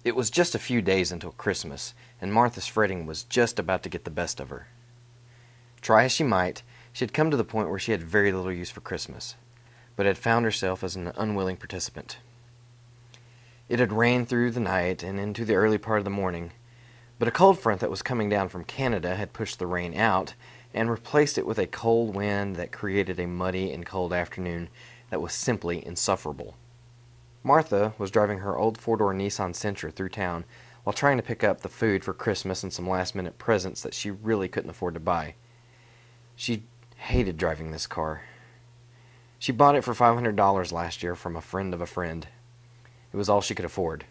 It was just a few days until Christmas, and Martha's fretting was just about to get the best of her. Try as she might, she had come to the point where she had very little use for Christmas, but had found herself as an unwilling participant. It had rained through the night and into the early part of the morning, but a cold front that was coming down from Canada had pushed the rain out and replaced it with a cold wind that created a muddy and cold afternoon that was simply insufferable. Martha was driving her old four-door Nissan Sentra through town while trying to pick up the food for Christmas and some last-minute presents that she really couldn't afford to buy. She hated driving this car. She bought it for $500 last year from a friend of a friend. It was all she could afford.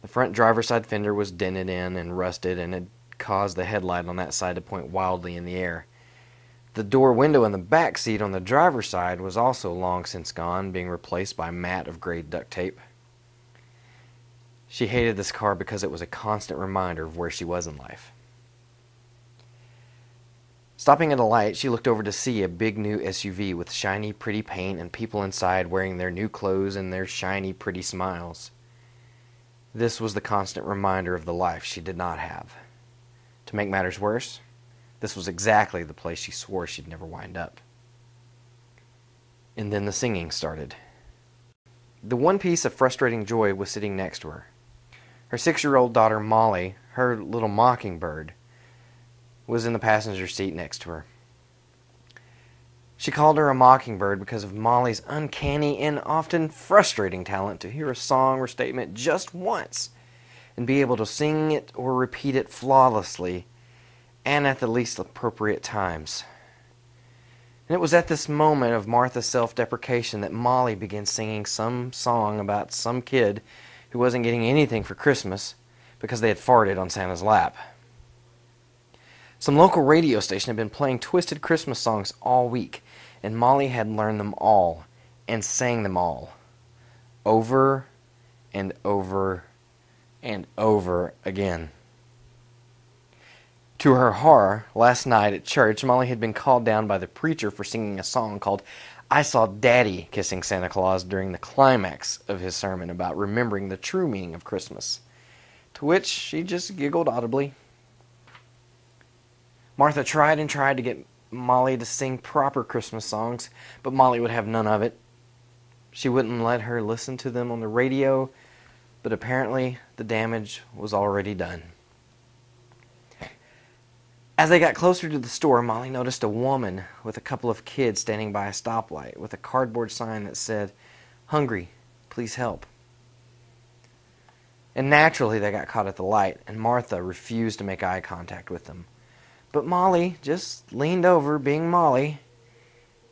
The front driver's side fender was dented in and rusted and had caused the headlight on that side to point wildly in the air. The door window in the back seat on the driver's side was also long since gone, being replaced by a mat of gray duct tape. She hated this car because it was a constant reminder of where she was in life. Stopping at a light, she looked over to see a big new SUV with shiny, pretty paint and people inside wearing their new clothes and their shiny, pretty smiles. This was the constant reminder of the life she did not have. To make matters worse, this was exactly the place she swore she'd never wind up. And then the singing started. The one piece of frustrating joy was sitting next to her. Her 6-year-old daughter Molly, her little mockingbird, was in the passenger seat next to her. She called her a mockingbird because of Molly's uncanny and often frustrating talent to hear a song or statement just once and be able to sing it or repeat it flawlessly and at the least appropriate times. And it was at this moment of Martha's self-deprecation that Molly began singing some song about some kid who wasn't getting anything for Christmas because they had farted on Santa's lap. Some local radio station had been playing twisted Christmas songs all week, and Molly had learned them all and sang them all over and over and over again. To her horror, last night at church, Molly had been called down by the preacher for singing a song called "I Saw Daddy Kissing Santa Claus" during the climax of his sermon about remembering the true meaning of Christmas, to which she just giggled audibly. Martha tried and tried to get Molly to sing proper Christmas songs, but Molly would have none of it. She wouldn't let her listen to them on the radio, but apparently the damage was already done. As they got closer to the store, Molly noticed a woman with a couple of kids standing by a stoplight with a cardboard sign that said, "Hungry, please help." And naturally they got caught at the light, and Martha refused to make eye contact with them. But Molly just leaned over, being Molly,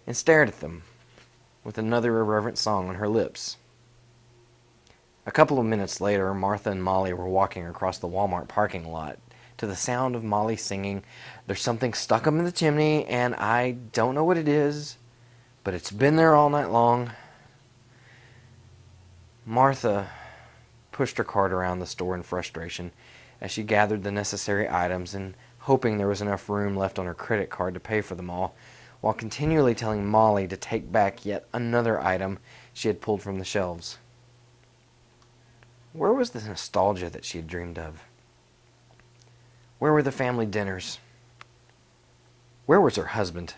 and stared at them with another irreverent song on her lips. A couple of minutes later, Martha and Molly were walking across the Walmart parking lot to the sound of Molly singing, "There's something stuck up in the chimney, and I don't know what it is, but it's been there all night long." Martha pushed her cart around the store in frustration as she gathered the necessary items and hoping there was enough room left on her credit card to pay for them all, while continually telling Molly to take back yet another item she had pulled from the shelves. Where was the nostalgia that she had dreamed of? Where were the family dinners? Where was her husband?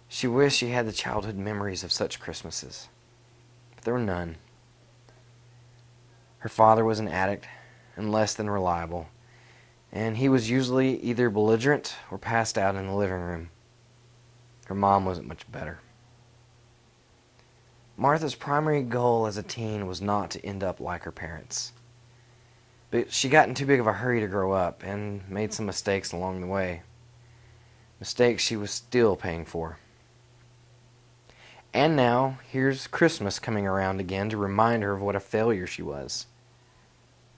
She wished she had the childhood memories of such Christmases, but there were none. Her father was an addict and less than reliable, and he was usually either belligerent or passed out in the living room. Her mom wasn't much better. Martha's primary goal as a teen was not to end up like her parents. But she got in too big of a hurry to grow up and made some mistakes along the way. Mistakes she was still paying for. And now, here's Christmas coming around again to remind her of what a failure she was.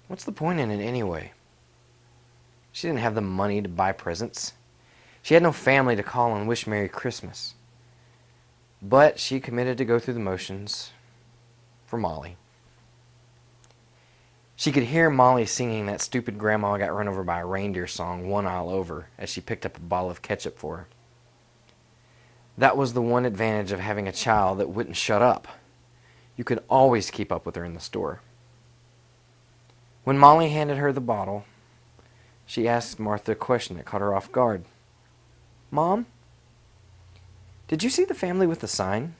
What's the point in it anyway? She didn't have the money to buy presents. She had no family to call and wish Merry Christmas. But she committed to go through the motions for Molly. She could hear Molly singing that stupid Grandma Got Run Over by a Reindeer song one aisle over as she picked up a bottle of ketchup for her. That was the one advantage of having a child that wouldn't shut up. You could always keep up with her in the store. When Molly handed her the bottle, she asked Martha a question that caught her off guard. "Mom, did you see the family with the sign?"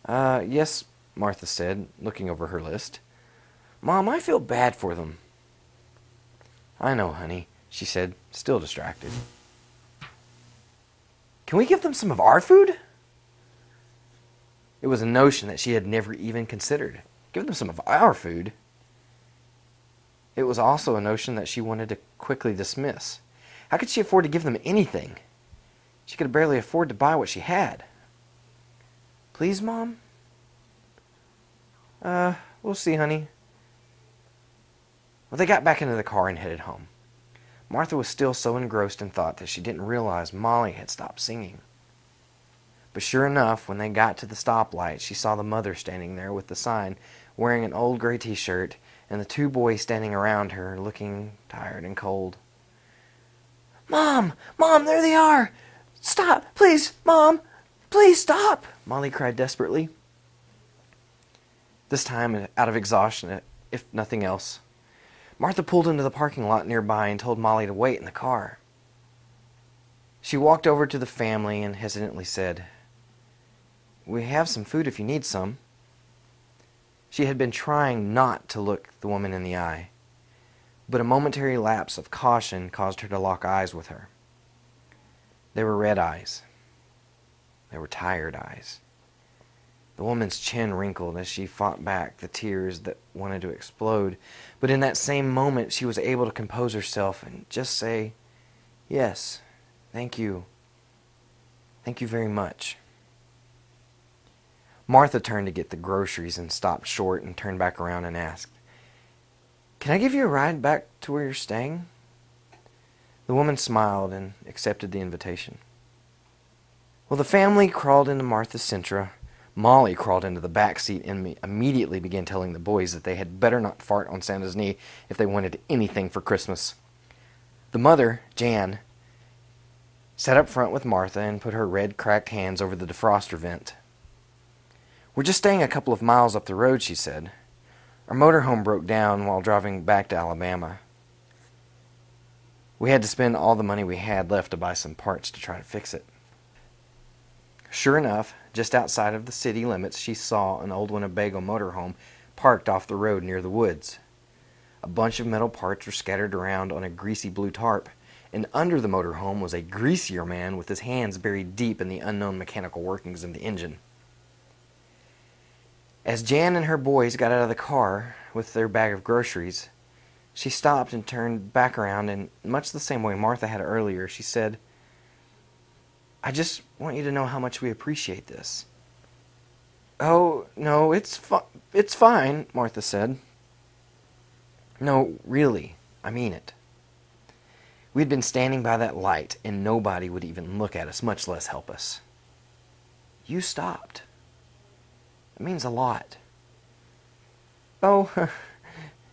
Yes," Martha said, looking over her list. "Mom, I feel bad for them." "I know, honey," she said, still distracted. "Can we give them some of our food?" It was a notion that she had never even considered. Give them some of our food. It was also a notion that she wanted to quickly dismiss. How could she afford to give them anything? She could barely afford to buy what she had. "Please, Mom?" We'll see, honey." Well, they got back into the car and headed home. Martha was still so engrossed in thought that she didn't realize Molly had stopped singing. But sure enough, when they got to the stoplight, she saw the mother standing there with the sign, wearing an old gray t-shirt, and the two boys standing around her, looking tired and cold. "Mom! Mom, there they are! Stop! Please, Mom! Please stop!" Molly cried desperately. This time, out of exhaustion, if nothing else, Martha pulled into the parking lot nearby and told Molly to wait in the car. She walked over to the family and hesitantly said, "We have some food if you need some." She had been trying not to look the woman in the eye, but a momentary lapse of caution caused her to lock eyes with her. They were red eyes. They were tired eyes. The woman's chin wrinkled as she fought back the tears that wanted to explode, but in that same moment she was able to compose herself and just say, "Yes, thank you. Thank you very much." Martha turned to get the groceries and stopped short and turned back around and asked, "Can I give you a ride back to where you're staying?" The woman smiled and accepted the invitation. Well, the family crawled into Martha's Sentra. Molly crawled into the back seat and immediately began telling the boys that they had better not fart on Santa's knee if they wanted anything for Christmas. The mother, Jan, sat up front with Martha and put her red, cracked hands over the defroster vent. "We're just staying a couple of miles up the road," she said. "Our motorhome broke down while driving back to Alabama. We had to spend all the money we had left to buy some parts to try to fix it." Sure enough, just outside of the city limits, she saw an old Winnebago motorhome parked off the road near the woods. A bunch of metal parts were scattered around on a greasy blue tarp, and under the motorhome was a greasier man with his hands buried deep in the unknown mechanical workings of the engine. As Jan and her boys got out of the car with their bag of groceries, she stopped and turned back around, and much the same way Martha had earlier, she said, "I just want you to know how much we appreciate this." "Oh, no, it's fine," Martha said. "No, really, I mean it. We'd been standing by that light, and nobody would even look at us, much less help us. You stopped. It means a lot." "Oh,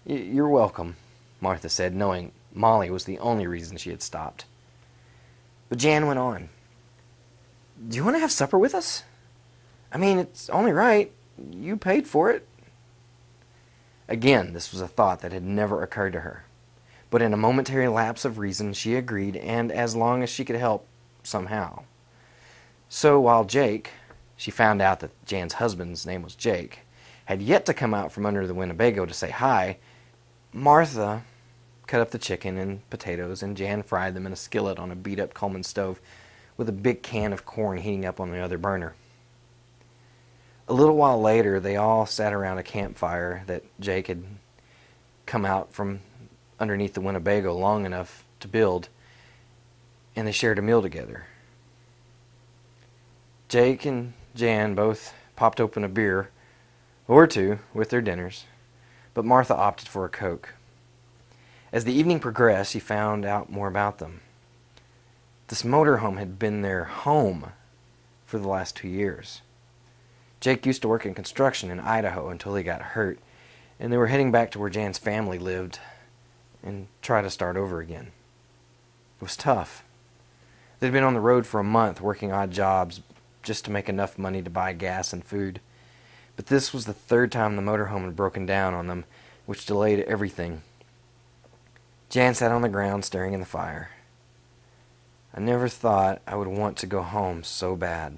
you're welcome," Martha said, knowing Molly was the only reason she had stopped. But Jan went on. "Do you want to have supper with us? I mean, it's only right. You paid for it." Again, this was a thought that had never occurred to her. But in a momentary lapse of reason, she agreed, and as long as she could help, somehow. So while Jake, she found out that Jan's husband's name was Jake, had yet to come out from under the Winnebago to say hi, Martha cut up the chicken and potatoes, and Jan fried them in a skillet on a beat-up Coleman stove, with a big can of corn heating up on the other burner. A little while later, they all sat around a campfire that Jake had come out from underneath the Winnebago long enough to build, and they shared a meal together. Jake and Jan both popped open a beer or two with their dinners, but Martha opted for a Coke. As the evening progressed, she found out more about them. This motorhome had been their home for the last 2 years. Jake used to work in construction in Idaho until he got hurt, and they were heading back to where Jan's family lived and try to start over again. It was tough. They'd been on the road for a month working odd jobs just to make enough money to buy gas and food. But this was the third time the motorhome had broken down on them, which delayed everything. Jan sat on the ground staring in the fire. I never thought I would want to go home so bad.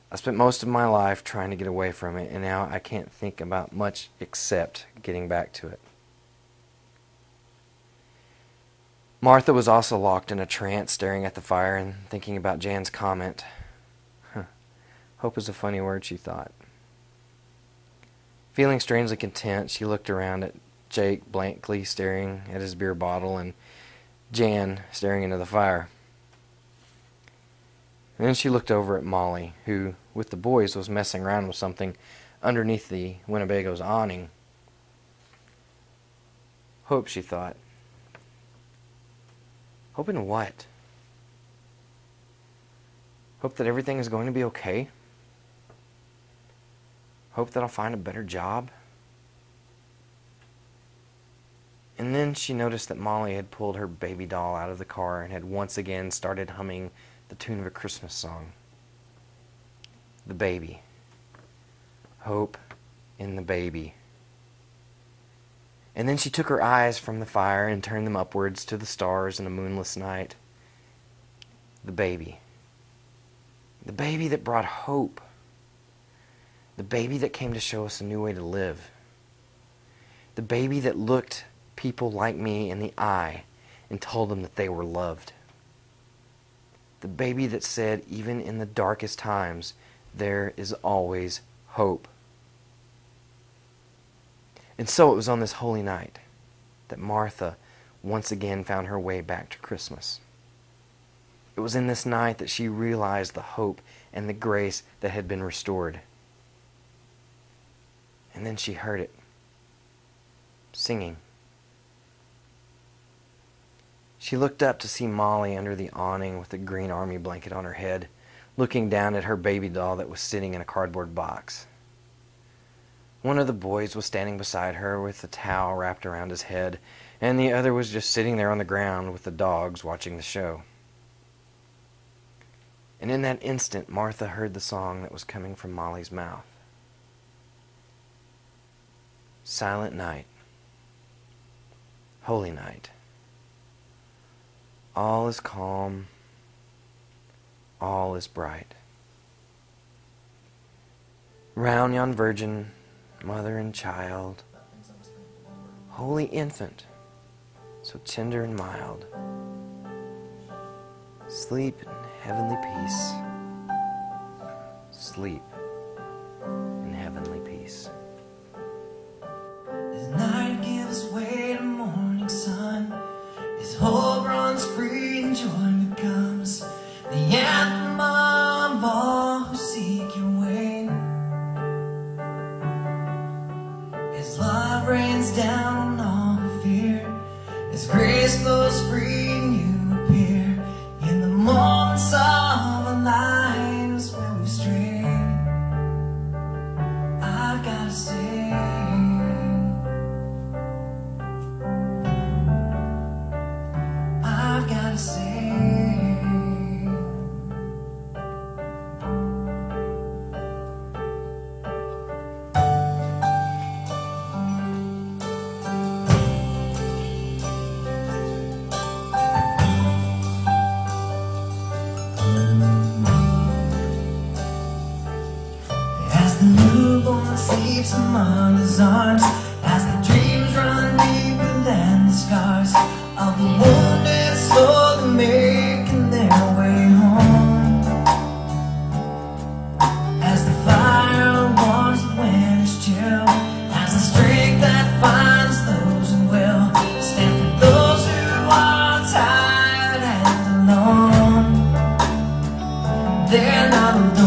I spent most of my life trying to get away from it, and now I can't think about much except getting back to it. Martha was also locked in a trance, staring at the fire and thinking about Jan's comment. Hope is a funny word, she thought. Feeling strangely content, she looked around at Jake blankly staring at his beer bottle and Jan staring into the fire. And then she looked over at Molly, who, with the boys, was messing around with something underneath the Winnebago's awning. Hope, she thought. Hope in what? Hope that everything is going to be okay? Hope that I'll find a better job? And then she noticed that Molly had pulled her baby doll out of the car and had once again started humming the tune of a Christmas song. The baby. Hope in the baby. And then she took her eyes from the fire and turned them upwards to the stars in a moonless night. The baby. The baby that brought hope. The baby that came to show us a new way to live. The baby that looked people like me in the eye and told them that they were loved. The baby that said, even in the darkest times, there is always hope. And so it was on this holy night that Martha once again found her way back to Christmas. It was in this night that she realized the hope and the grace that had been restored. And then she heard it, singing. She looked up to see Molly under the awning with a green army blanket on her head, looking down at her baby doll that was sitting in a cardboard box. One of the boys was standing beside her with a towel wrapped around his head, and the other was just sitting there on the ground with the dogs watching the show. And in that instant, Martha heard the song that was coming from Molly's mouth. Silent night. Holy night. All is calm. All is bright. Round yon virgin, mother and child, holy infant, so tender and mild, sleep in heavenly peace. Sleep in heavenly peace. As night gives way to morning sun, as hope runs free and joy becomes the anthem of all who seek your way. As love rains down on all fear, as grace flows free and you appear in the moments of our lives when we stray. I've gotta say, I've gotta say, as the newborn sleeps in mother's arms, as the dreams run deeper than the scars of the wounded slowly making their way home, as the fire warms the winter's chill, as the strength that finds those who will stand for those who are tired and alone. They're not alone.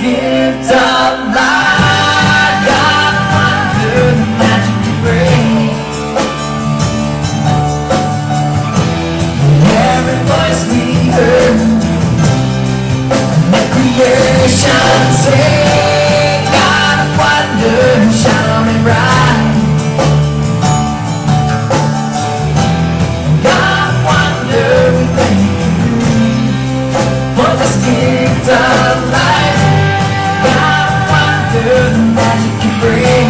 gift of life. God wonder the magic you bring. Every voice we heard, and the creation sing. God wonder, shining bright. God wonder, we thank you for this gift of life. God wonder the magic you bring.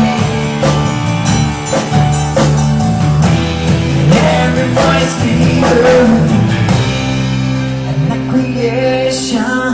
Every voice we heard, and the creation